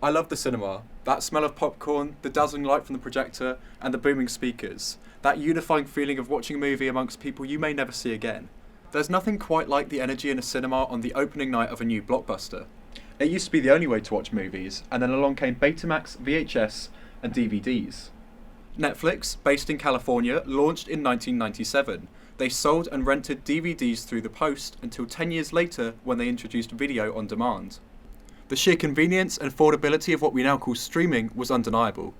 I love the cinema. That smell of popcorn, the dazzling light from the projector, and the booming speakers. That unifying feeling of watching a movie amongst people you may never see again. There's nothing quite like the energy in a cinema on the opening night of a new blockbuster. It used to be the only way to watch movies, and then along came Betamax, VHS, and DVDs. Netflix, based in California, launched in 1997. They sold and rented DVDs through the post until 10 years later when they introduced video on demand. The sheer convenience and affordability of what we now call streaming was undeniable.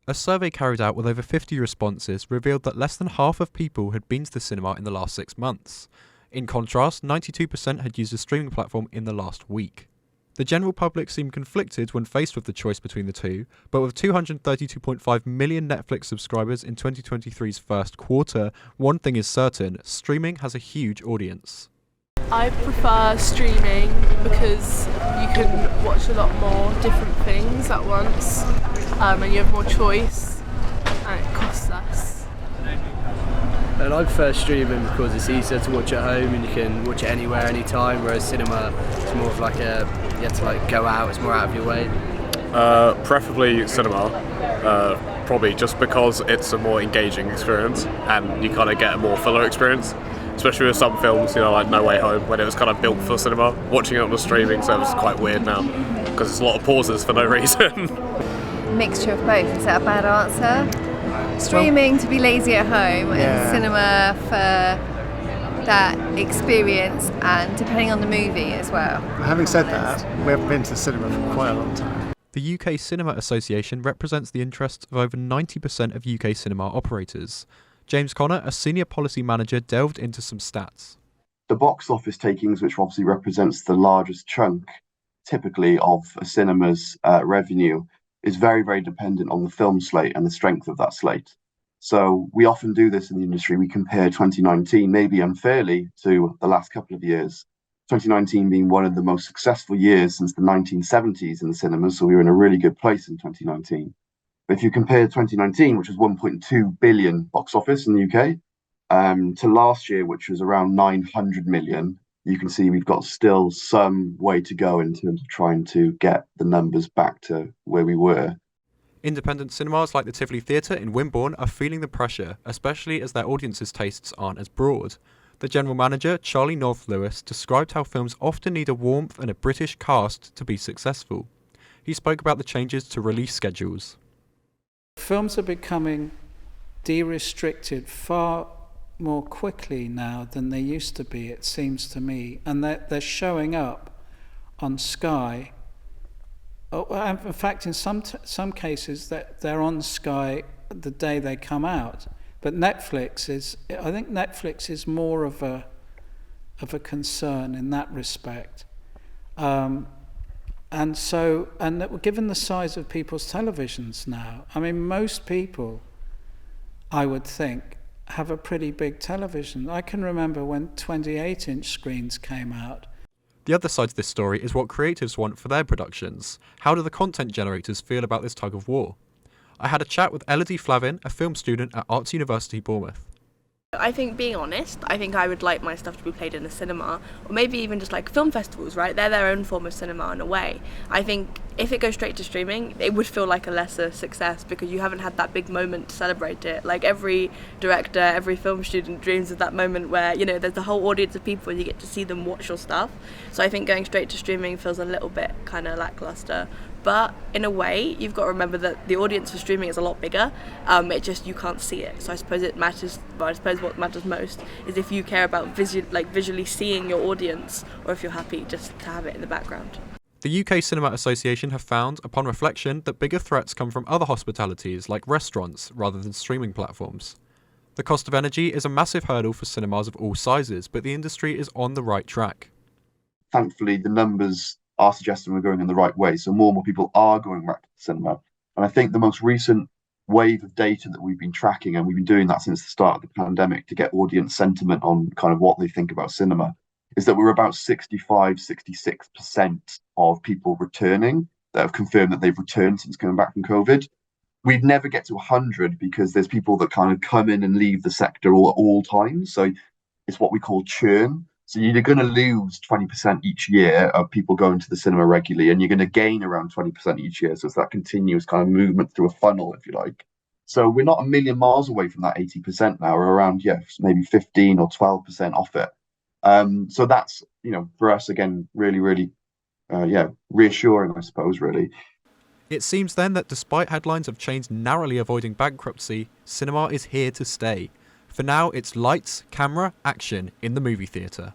A survey carried out with over 50 responses revealed that less than half of people had been to the cinema in the last 6 months. In contrast, 92% had used a streaming platform in the last week. The general public seemed conflicted when faced with the choice between the two, but with 232.5 million Netflix subscribers in 2023's first quarter, one thing is certain: streaming has a huge audience. I prefer streaming because you can watch a lot more different things at once, and you have more choice and it costs less. And I prefer streaming because it's easier to watch at home and you can watch it anywhere, anytime, whereas cinema is more of like you have to go out, it's more out of your way. Preferably cinema, probably just because it's a more engaging experience and you kind of get a more fuller experience. Especially with some films, like No Way Home, when it was kind of built for cinema. Watching it on the streaming service is quite weird now, because it's a lot of pauses for no reason. Mixture of both, is that a bad answer? Streaming to be lazy at home, and cinema for that experience, and depending on the movie as well. Having said that, we haven't been to the cinema for quite a long time. The UK Cinema Association represents the interests of over 90% of UK cinema operators. James Connor, a senior policy manager, delved into some stats. The box office takings, which obviously represents the largest chunk typically of a cinema's revenue, is very, very dependent on the film slate and the strength of that slate. So we often do this in the industry. We compare 2019, maybe unfairly, to the last couple of years. 2019 being one of the most successful years since the 1970s in the cinemas, so we were in a really good place in 2019. If you compare 2019, which was 1.2 billion box office in the UK, to last year, which was around 900 million, you can see we've got still some way to go in terms of trying to get the numbers back to where we were. Independent cinemas like the Tivoli Theatre in Wimborne are feeling the pressure, especially as their audience's tastes aren't as broad. The general manager, Charlie North Lewis, described how films often need a warmth and a British cast to be successful. He spoke about the changes to release schedules. Films are becoming de-restricted far more quickly now than they used to be, it seems to me, and they're showing up on Sky. In fact, in some cases, that they're on Sky the day they come out. But I think Netflix is more of a concern in that respect. And given the size of people's televisions now, I mean, most people, I would think, have a pretty big television. I can remember when 28-inch screens came out. The other side to this story is what creatives want for their productions. How do the content generators feel about this tug of war? I had a chat with Elodie Flavin, a film student at Arts University Bournemouth. I think, being honest, I think I would like my stuff to be played in a cinema, or maybe even just like film festivals, right? They're their own form of cinema in a way. I think if it goes straight to streaming, it would feel like a lesser success because you haven't had that big moment to celebrate it. Like every director, every film student dreams of that moment where, there's a whole audience of people and you get to see them watch your stuff. So I think going straight to streaming feels a little bit kind of lackluster. But in a way, you've got to remember that the audience for streaming is a lot bigger. You can't see it. So I suppose it matters. But I suppose what matters most is if you care about visually seeing your audience, or if you're happy just to have it in the background. The UK Cinema Association have found, upon reflection, that bigger threats come from other hospitalities like restaurants rather than streaming platforms. The cost of energy is a massive hurdle for cinemas of all sizes, but the industry is on the right track. Thankfully, the numbers are suggesting we're going in the right way. So more and more people are going back to the cinema. And I think the most recent wave of data that we've been tracking, and we've been doing that since the start of the pandemic to get audience sentiment on kind of what they think about cinema, is that we're about 65-66% of people returning that have confirmed that they've returned since coming back from COVID. We'd never get to 100 because there's people that kind of come in and leave the sector all times. So it's what we call churn. So you're going to lose 20% each year of people going to the cinema regularly, and you're going to gain around 20% each year. So it's that continuous kind of movement through a funnel, if you like. So we're not a million miles away from that 80% now. We're around, maybe 15 or 12% off it. So that's, for us, again, really, really, reassuring, I suppose, really. It seems then that despite headlines of chains narrowly avoiding bankruptcy, cinema is here to stay. For now, it's lights, camera, action in the movie theatre.